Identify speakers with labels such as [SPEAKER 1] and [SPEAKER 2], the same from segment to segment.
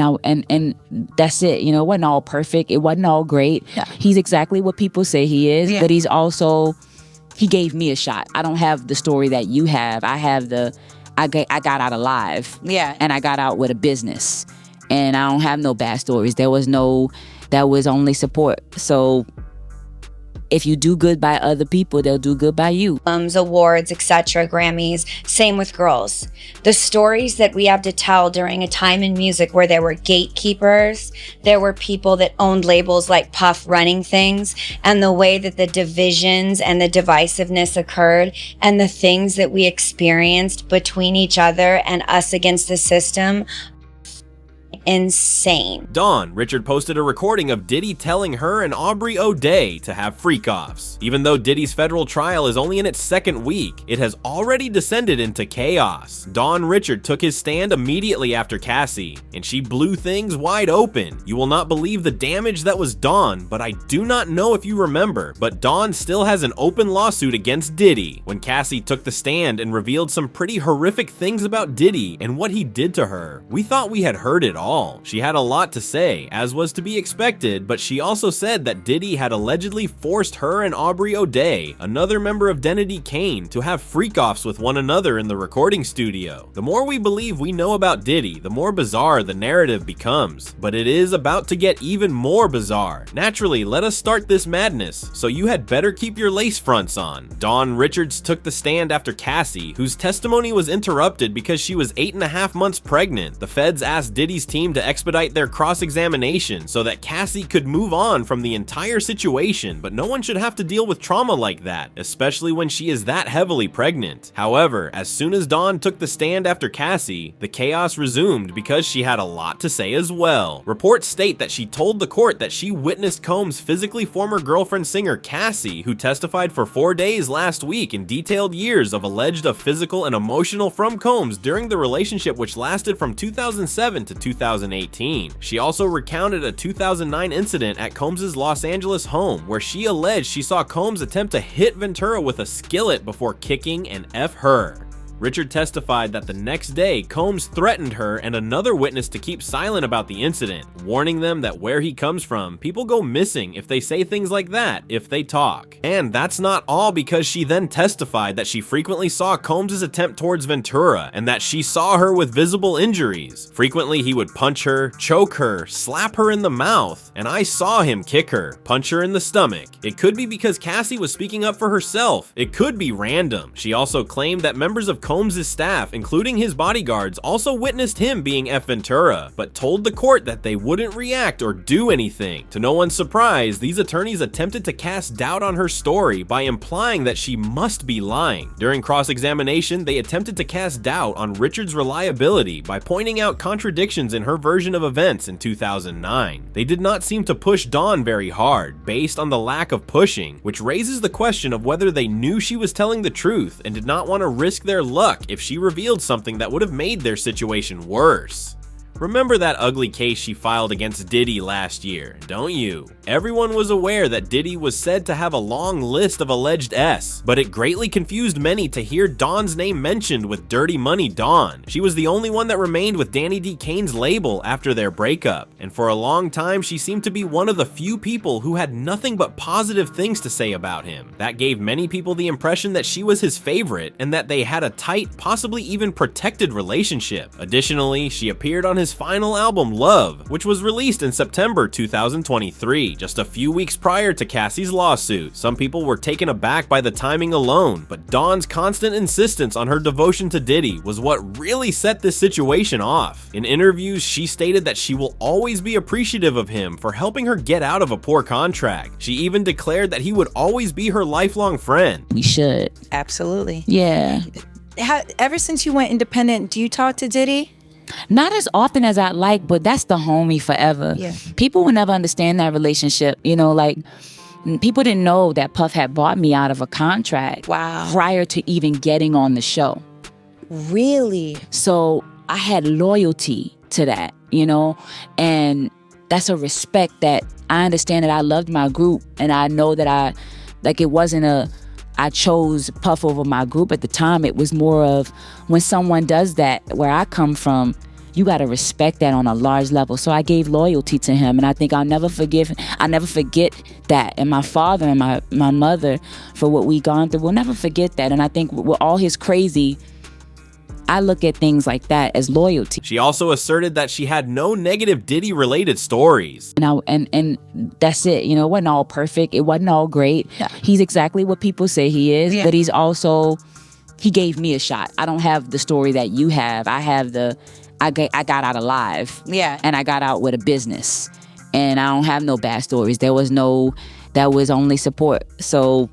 [SPEAKER 1] And that's it. You know, it wasn't all perfect. It wasn't all great.
[SPEAKER 2] Yeah.
[SPEAKER 1] He's exactly what people say he is, but he's also, he gave me a shot. I don't have the story that you have. I have I got out alive.
[SPEAKER 2] Yeah.
[SPEAKER 1] And I got out with a business. And I don't have no bad stories. That was only support. So if you do good by other people, they'll do good by you.
[SPEAKER 3] Awards, etc., Grammys, same with girls. The stories that we have to tell during a time in music where there were gatekeepers, there were people that owned labels like Puff running things, and the way that the divisions and the divisiveness occurred, and the things that we experienced between each other and us against the system. Insane.
[SPEAKER 4] Dawn, Richard posted a recording of Diddy telling her and Aubrey O'Day to have freak-offs. Even though Diddy's federal trial is only in its second week, it has already descended into chaos. Dawn Richard took his stand immediately after Cassie, and she blew things wide open. You will not believe the damage that was done, but I do not know if you remember, but Dawn still has an open lawsuit against Diddy. When Cassie took the stand and revealed some pretty horrific things about Diddy and what he did to her, we thought we had heard it all. She had a lot to say, as was to be expected, but she also said that Diddy had allegedly forced her and Aubrey O'Day, another member of Diddy Kane, to have freak-offs with one another in the recording studio. The more we believe we know about Diddy, the more bizarre the narrative becomes. But it is about to get even more bizarre. Naturally, let us start this madness, so you had better keep your lace fronts on. Dawn Richards took the stand after Cassie, whose testimony was interrupted because she was 8.5 months pregnant. The feds asked Diddy's team to expedite their cross-examination so that Cassie could move on from the entire situation, but no one should have to deal with trauma like that, especially when she is that heavily pregnant. However, as soon as Dawn took the stand after Cassie, the chaos resumed because she had a lot to say as well. Reports state that she told the court that she witnessed Combs' physically former girlfriend singer Cassie, who testified for 4 days last week and detailed years of alleged physical and emotional from Combs during the relationship, which lasted from 2007 to 2018. She also recounted a 2009 incident at Combs' Los Angeles home where she alleged she saw Combs attempt to hit Ventura with a skillet before kicking and F her. Richard testified that the next day, Combs threatened her and another witness to keep silent about the incident, warning them that where he comes from, people go missing if they say things like that if they talk. And that's not all, because she then testified that she frequently saw Combs' attempt towards Ventura and that she saw her with visible injuries. Frequently, he would punch her, choke her, slap her in the mouth, and I saw him kick her, punch her in the stomach. It could be because Cassie was speaking up for herself. It could be random. She also claimed that members of Combs' staff, including his bodyguards, also witnessed him being F. Ventura, but told the court that they wouldn't react or do anything. To no one's surprise, these attorneys attempted to cast doubt on her story by implying that she must be lying. During cross-examination, they attempted to cast doubt on Richard's reliability by pointing out contradictions in her version of events in 2009. They did not seem to push Dawn very hard, based on the lack of pushing, which raises the question of whether they knew she was telling the truth and did not want to risk their luck if she revealed something that would have made their situation worse. Remember that ugly case she filed against Diddy last year, don't you? Everyone was aware that Diddy was said to have a long list of alleged S, but it greatly confused many to hear Dawn's name mentioned with Dirty Money Dawn. She was the only one that remained with Danny D. Kane's label after their breakup, and for a long time she seemed to be one of the few people who had nothing but positive things to say about him. That gave many people the impression that she was his favorite and that they had a tight, possibly even protected relationship. Additionally, she appeared on his final album, Love, which was released in September 2023, just a few weeks prior to Cassie's lawsuit. Some people were taken aback by the timing alone, but Dawn's constant insistence on her devotion to Diddy was what really set this situation off. In interviews, she stated that she will always be appreciative of him for helping her get out of a poor contract. She even declared that he would always be her lifelong friend.
[SPEAKER 1] We should.
[SPEAKER 2] Absolutely.
[SPEAKER 1] Yeah.
[SPEAKER 2] Ever since you went independent, do you talk to Diddy?
[SPEAKER 1] Not as often as I'd like, but that's the homie forever.
[SPEAKER 2] Yeah.
[SPEAKER 1] People will never understand that relationship. You know, like, people didn't know that Puff had bought me out of a contract.
[SPEAKER 2] Wow.
[SPEAKER 1] Prior to even getting on the show.
[SPEAKER 2] Really?
[SPEAKER 1] So I had loyalty to that, you know, and that's a respect that I understand that I loved my group, and I know that it wasn't I chose Puff over my group at the time. It was more of when someone does that, where I come from, you got to respect that on a large level. So I gave loyalty to him, and I think I'll never forget that. And my father and my mother, for what we gone through, we'll never forget that. And I think with all his crazy, I look at things like that as loyalty.
[SPEAKER 4] She also asserted that she had no negative Diddy-related stories.
[SPEAKER 1] And that's it. You know, it wasn't all perfect. It wasn't all great.
[SPEAKER 2] Yeah.
[SPEAKER 1] He's exactly what people say he is,
[SPEAKER 2] Yeah.
[SPEAKER 1] but he's also, he gave me a shot. I don't have the story that you have. I have I got out alive.
[SPEAKER 2] Yeah.
[SPEAKER 1] And I got out with a business. And I don't have no bad stories. That was only support. So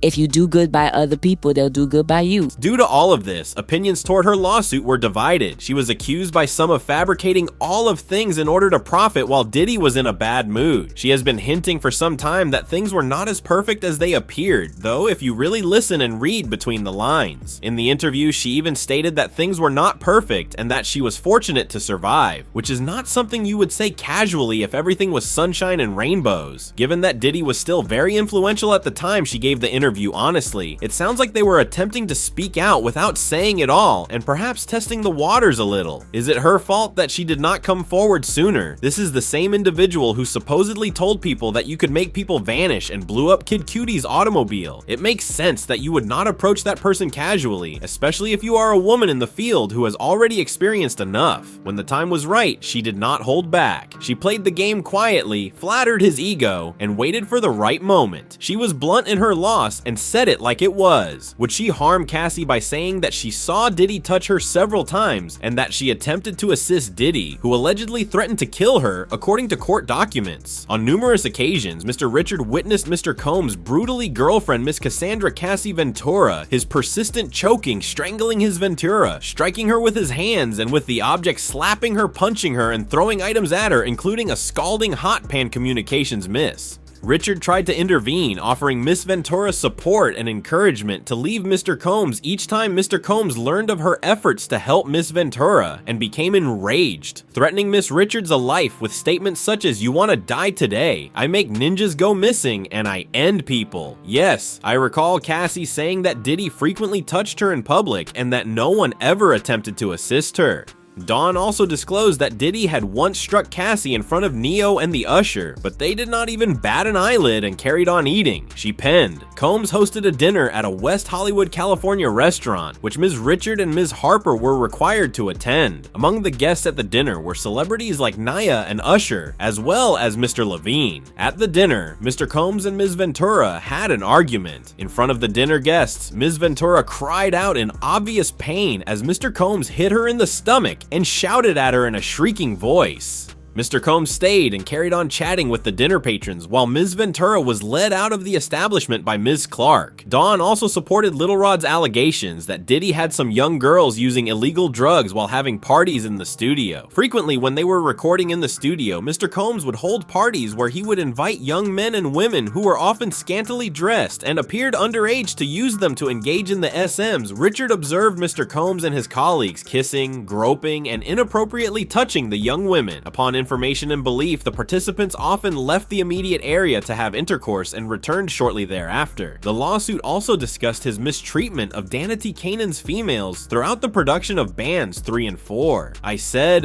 [SPEAKER 1] if you do good by other people, they'll do good by you.
[SPEAKER 4] Due to all of this, opinions toward her lawsuit were divided. She was accused by some of fabricating all of things in order to profit while Diddy was in a bad mood. She has been hinting for some time that things were not as perfect as they appeared, though if you really listen and read between the lines. In the interview, she even stated that things were not perfect and that she was fortunate to survive, which is not something you would say casually if everything was sunshine and rainbows. Given that Diddy was still very influential at the time she gave the interview honestly, it sounds like they were attempting to speak out without saying it all and perhaps testing the waters a little. Is it her fault that she did not come forward sooner? This is the same individual who supposedly told people that you could make people vanish and blew up Kid Cudi's automobile. It makes sense that you would not approach that person casually, especially if you are a woman in the field who has already experienced enough. When the time was right, she did not hold back. She played the game quietly, flattered his ego, and waited for the right moment. She was blunt in her loss and said it like it was. Would she harm Cassie by saying that she saw Diddy touch her several times and that she attempted to assist Diddy, who allegedly threatened to kill her, according to court documents? On numerous occasions, Mr. Richard witnessed Mr. Combs brutally girlfriend Miss Cassandra Cassie Ventura, his persistent choking, strangling his Ventura, striking her with his hands, and with the object slapping her, punching her, and throwing items at her, including a scalding hot pan communications miss. Richard tried to intervene, offering Miss Ventura support and encouragement to leave Mr. Combs each time Mr. Combs learned of her efforts to help Miss Ventura and became enraged, threatening Miss Richards a life with statements such as, "You want to die today? I make ninjas go missing and I end people." Yes, I recall Cassie saying that Diddy frequently touched her in public and that no one ever attempted to assist her. Dawn also disclosed that Diddy had once struck Cassie in front of Neo and the Usher, but they did not even bat an eyelid and carried on eating. She penned, "Combs hosted a dinner at a West Hollywood, California restaurant, which Ms. Richard and Ms. Harper were required to attend. Among the guests at the dinner were celebrities like Naya and Usher, as well as Mr. Levine. At the dinner, Mr. Combs and Ms. Ventura had an argument. In front of the dinner guests, Ms. Ventura cried out in obvious pain as Mr. Combs hit her in the stomach and shouted at her in a shrieking voice. Mr. Combs stayed and carried on chatting with the dinner patrons while Ms. Ventura was led out of the establishment by Ms. Clark. Dawn also supported Little Rod's allegations that Diddy had some young girls using illegal drugs while having parties in the studio. Frequently, when they were recording in the studio, Mr. Combs would hold parties where he would invite young men and women who were often scantily dressed and appeared underage to use them to engage in the SMs. Richard observed Mr. Combs and his colleagues kissing, groping, and inappropriately touching the young women. Upon information and belief, the participants often left the immediate area to have intercourse and returned shortly thereafter. The lawsuit also discussed his mistreatment of Danity Kanan's females throughout the production of bands 3 and 4.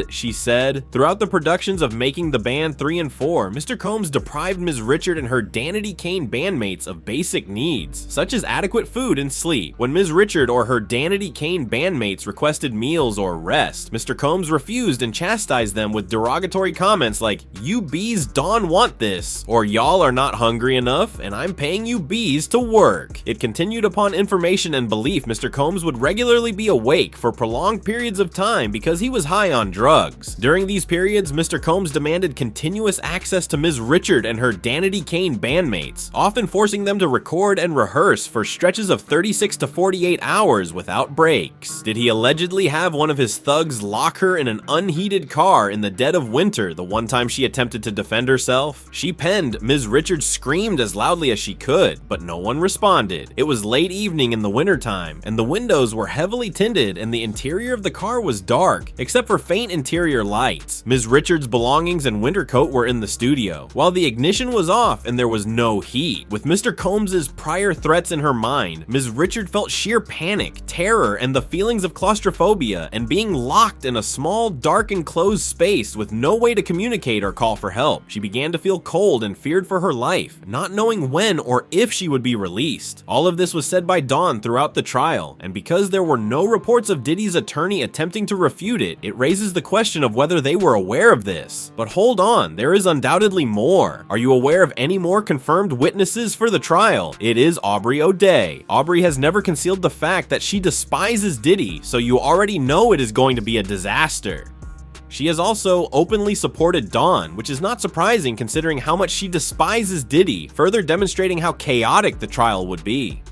[SPEAKER 4] She said, throughout the productions of making the band 3 and 4, Mr. Combs deprived Ms. Richard and her Danity Kane bandmates of basic needs, such as adequate food and sleep. When Ms. Richard or her Danity Kane bandmates requested meals or rest, Mr. Combs refused and chastised them with derogatory comments like, "You bees don't want this," or "Y'all are not hungry enough and I'm paying you bees to work." It continued upon information and belief Mr. Combs would regularly be awake for prolonged periods of time because he was high on drugs. During these periods, Mr. Combs demanded continuous access to Ms. Richard and her Danity Kane bandmates, often forcing them to record and rehearse for stretches of 36 to 48 hours without breaks. Did he allegedly have one of his thugs lock her in an unheated car in the dead of winter winter, the one time she attempted to defend herself, she penned, "Ms. Richards screamed as loudly as she could, but no one responded. It was late evening in the wintertime, and the windows were heavily tinted and the interior of the car was dark, except for faint interior lights. Ms. Richards' belongings and winter coat were in the studio, while the ignition was off and there was no heat. With Mr. Combs's prior threats in her mind, Ms. Richard felt sheer panic, terror, and the feelings of claustrophobia and being locked in a small, dark, enclosed space with no way to communicate or call for help. She began to feel cold and feared for her life, not knowing when or if she would be released." All of this was said by Dawn throughout the trial, and because there were no reports of Diddy's attorney attempting to refute it, it raises the question of whether they were aware of this. But hold on, there is undoubtedly more. Are you aware of any more confirmed witnesses for the trial? It is Aubrey O'Day. Aubrey has never concealed the fact that she despises Diddy, so you already know it is going to be a disaster. She has also openly supported Dawn, which is not surprising considering how much she despises Diddy, further demonstrating how chaotic the trial would be.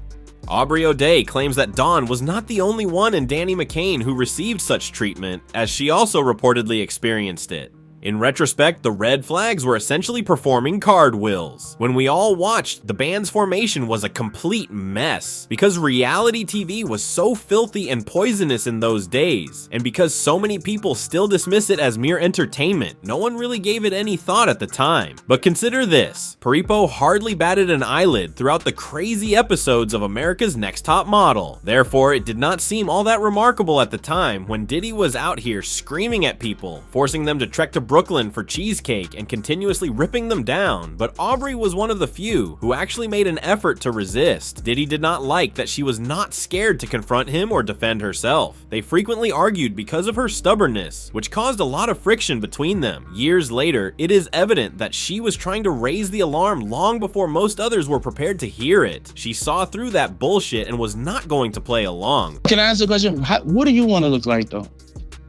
[SPEAKER 4] Aubrey O'Day claims that Dawn was not the only one in Danny McCain who received such treatment, as she also reportedly experienced it. In retrospect, the Red Flags were essentially performing cartwheels. When we all watched, the band's formation was a complete mess. Because reality TV was so filthy and poisonous in those days, and because so many people still dismiss it as mere entertainment, no one really gave it any thought at the time. But consider this, Paripo hardly batted an eyelid throughout the crazy episodes of America's Next Top Model. Therefore, it did not seem all that remarkable at the time when Diddy was out here screaming at people, forcing them to trek to Brooklyn for cheesecake and continuously ripping them down, but Aubrey was one of the few who actually made an effort to resist. Diddy did not like that she was not scared to confront him or defend herself. They frequently argued because of her stubbornness, which caused a lot of friction between them. Years later, it is evident that she was trying to raise the alarm long before most others were prepared to hear it. She saw through that bullshit and was not going to play along.
[SPEAKER 5] Can I ask a question? What do you want to look like though?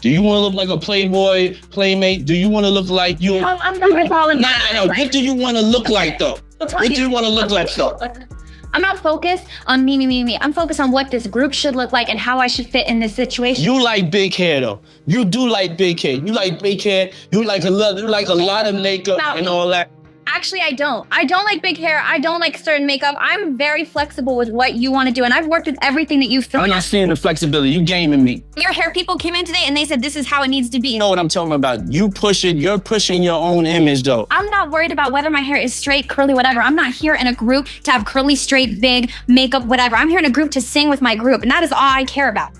[SPEAKER 5] Do you want to look like a playboy, playmate? Do you want to look like you?
[SPEAKER 6] I'm not calling.
[SPEAKER 5] No. What do you want to look like though? What do you want to look like though?
[SPEAKER 6] I'm not focused on me. I'm focused on what this group should look like and how I should fit in this situation.
[SPEAKER 5] You like big hair though. You do like big hair. You like big hair. You like a lot of makeup and all that.
[SPEAKER 6] Actually, I don't. I don't like big hair. I don't like certain makeup. I'm very flexible with what you want to do, and I've worked with everything that you've thrown.
[SPEAKER 5] I'm not seeing the flexibility. You gaming me.
[SPEAKER 6] Your hair people came in today and they said this is how it needs to be.
[SPEAKER 5] You know what I'm talking about. You're pushing your own image though.
[SPEAKER 6] I'm not worried about whether my hair is straight, curly, whatever. I'm not here in a group to have curly, straight, big, makeup, whatever. I'm here in a group to sing with my group, and that is all I care about.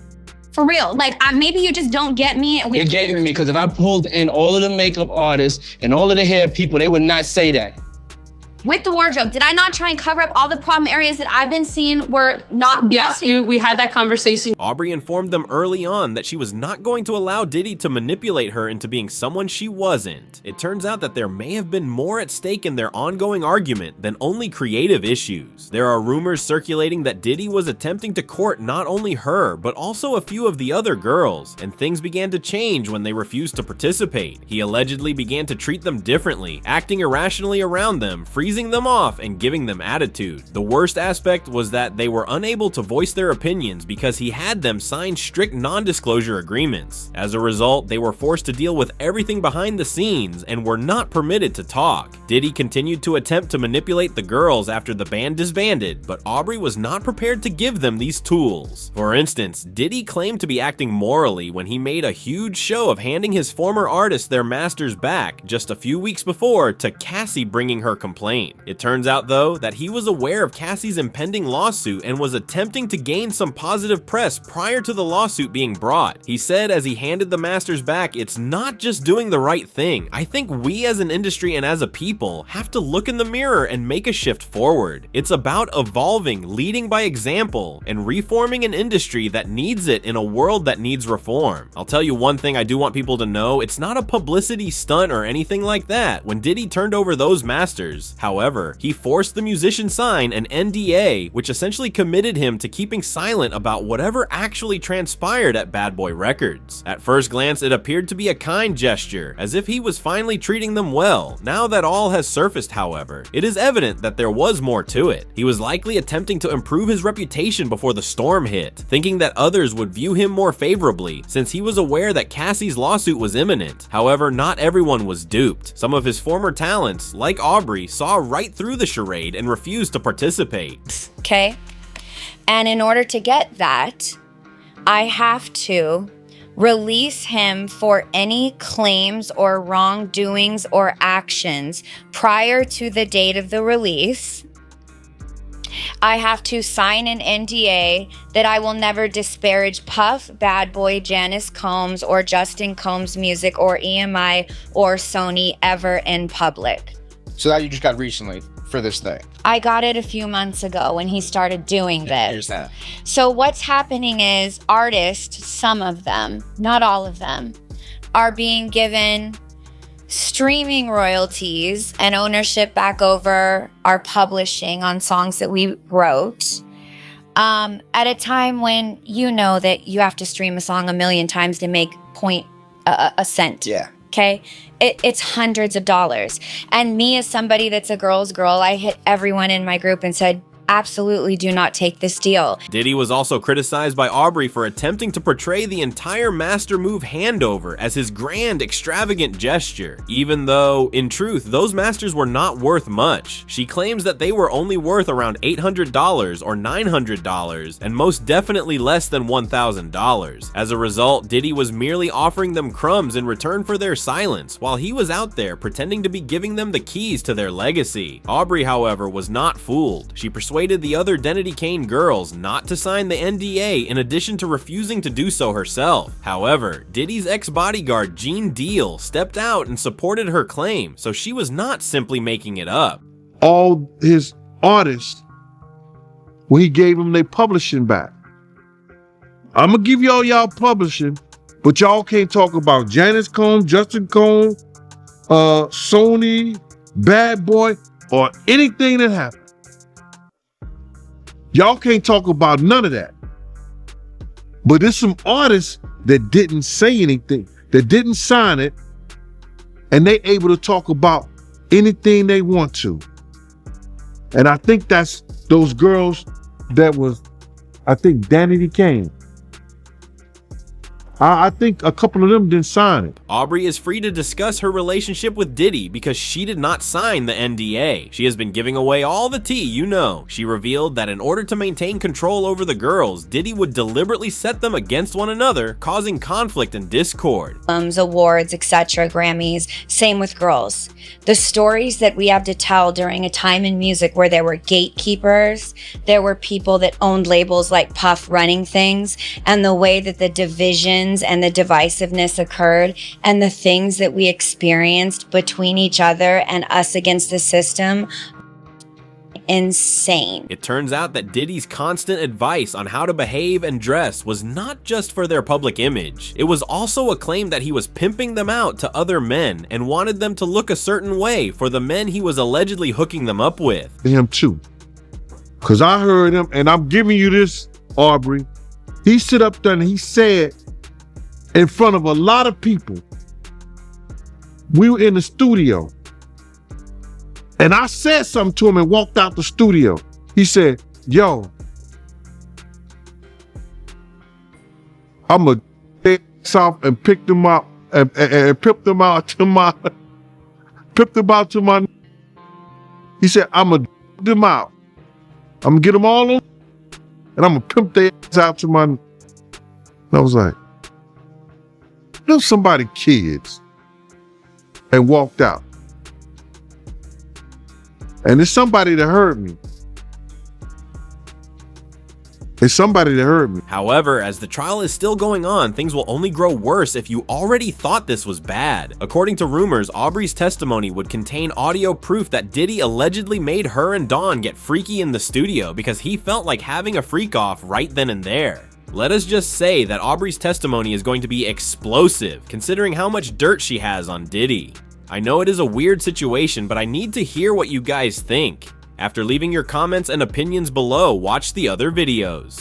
[SPEAKER 6] For real, maybe you just don't get me.
[SPEAKER 5] You're getting me, because if I pulled in all of the makeup artists and all of the hair people, they would not say that.
[SPEAKER 6] With the wardrobe, did I not try and cover up all the problem areas that I've been seeing were not?
[SPEAKER 7] Yes, we had that conversation.
[SPEAKER 4] Aubrey informed them early on that she was not going to allow Diddy to manipulate her into being someone she wasn't. It turns out that there may have been more at stake in their ongoing argument than only creative issues. There are rumors circulating that Diddy was attempting to court not only her, but also a few of the other girls, and things began to change when they refused to participate. He allegedly began to treat them differently, acting irrationally around them, freezing them off and giving them attitude. The worst aspect was that they were unable to voice their opinions because he had them sign strict non-disclosure agreements. As a result, they were forced to deal with everything behind the scenes and were not permitted to talk. Diddy continued to attempt to manipulate the girls after the band disbanded, but Aubrey was not prepared to give them these tools. For instance, Diddy claimed to be acting morally when he made a huge show of handing his former artists their masters back just a few weeks before to Cassie bringing her complaint. It turns out though that he was aware of Cassie's impending lawsuit and was attempting to gain some positive press prior to the lawsuit being brought. He said as he handed the masters back, "It's not just doing the right thing. I think we as an industry and as a people have to look in the mirror and make a shift forward. It's about evolving, leading by example, and reforming an industry that needs it in a world that needs reform." I'll tell you one thing I do want people to know, it's not a publicity stunt or anything like that. When Diddy turned over those masters, However, he forced the musician sign an NDA, which essentially committed him to keeping silent about whatever actually transpired at Bad Boy Records. At first glance, it appeared to be a kind gesture, as if he was finally treating them well. Now that all has surfaced, however, it is evident that there was more to it. He was likely attempting to improve his reputation before the storm hit, thinking that others would view him more favorably since he was aware that Cassie's lawsuit was imminent. However, not everyone was duped. Some of his former talents, like Aubrey, saw right through the charade and refused to participate.
[SPEAKER 3] Okay? And in order to get that, I have to release him for any claims or wrongdoings or actions prior to the date of the release. I have to sign an NDA that I will never disparage Puff, Bad Boy, Janice Combs, or Justin Combs' music, or EMI, or Sony ever in public.
[SPEAKER 8] So that you just got recently for this thing?
[SPEAKER 3] I got it a few months ago when he started doing this.
[SPEAKER 8] Here's that.
[SPEAKER 3] So what's happening is artists, some of them, not all of them, are being given streaming royalties and ownership back over our publishing on songs that we wrote at a time when you know that you have to stream a song 1,000,000 times to make a cent.
[SPEAKER 8] Yeah.
[SPEAKER 3] Okay? It's hundreds of dollars. And me as somebody that's a girl's girl, I hit everyone in my group and said, absolutely do not take this deal.
[SPEAKER 4] Diddy was also criticized by Aubrey for attempting to portray the entire Master Move handover as his grand, extravagant gesture, even though, in truth, those masters were not worth much. She claims that they were only worth around $800 or $900, and most definitely less than $1,000. As a result, Diddy was merely offering them crumbs in return for their silence, while he was out there pretending to be giving them the keys to their legacy. Aubrey, however, was not fooled. She persuaded the other Diddy Kane girls not to sign the NDA in addition to refusing to do so herself. However, Diddy's ex-bodyguard Gene Deal stepped out and supported her claim, so she was not simply making it up.
[SPEAKER 9] All his artists, when he gave them their publishing back. I'm gonna give y'all publishing, but y'all can't talk about Janice Combs, Justin Combs, Sony, Bad Boy, or anything that happened. Y'all can't talk about none of that. But there's some artists that didn't say anything, that didn't sign it, and they able to talk about anything they want to. And I think that's those girls that was, I think Diddy Kane. I think a couple of them didn't sign it.
[SPEAKER 4] Aubrey is free to discuss her relationship with Diddy because she did not sign the NDA. She has been giving away all the tea, you know. She revealed that in order to maintain control over the girls, Diddy would deliberately set them against one another, causing conflict and discord.
[SPEAKER 3] Awards, etc., Grammys, same with girls. The stories that we have to tell during a time in music where there were gatekeepers, there were people that owned labels like Puff running things, and the way that the division and the divisiveness occurred and the things that we experienced between each other and us against the system, insane.
[SPEAKER 4] It turns out that Diddy's constant advice on how to behave and dress was not just for their public image. It was also a claim that he was pimping them out to other men and wanted them to look a certain way for the men he was allegedly hooking them up with.
[SPEAKER 9] Him too. Because I heard him, and I'm giving you this, Aubrey. He stood up there and he said, in front of a lot of people, we were in the studio, and I said something to him and walked out the studio. He said, yo, I'm going to south and pick them up and pip them out to my, he said, I'm going to them out. I'm going to get them all on, and I'm going to pimp their ass out to my, and I was like, there's somebody kids, and walked out. And it's somebody that heard me. It's somebody that heard me.
[SPEAKER 4] However, as the trial is still going on, things will only grow worse if you already thought this was bad. According to rumors, Aubrey's testimony would contain audio proof that Diddy allegedly made her and Dawn get freaky in the studio because he felt like having a freak off right then and there. Let us just say that Aubrey's testimony is going to be explosive, considering how much dirt she has on Diddy. I know it is a weird situation, but I need to hear what you guys think. After leaving your comments and opinions below, watch the other videos.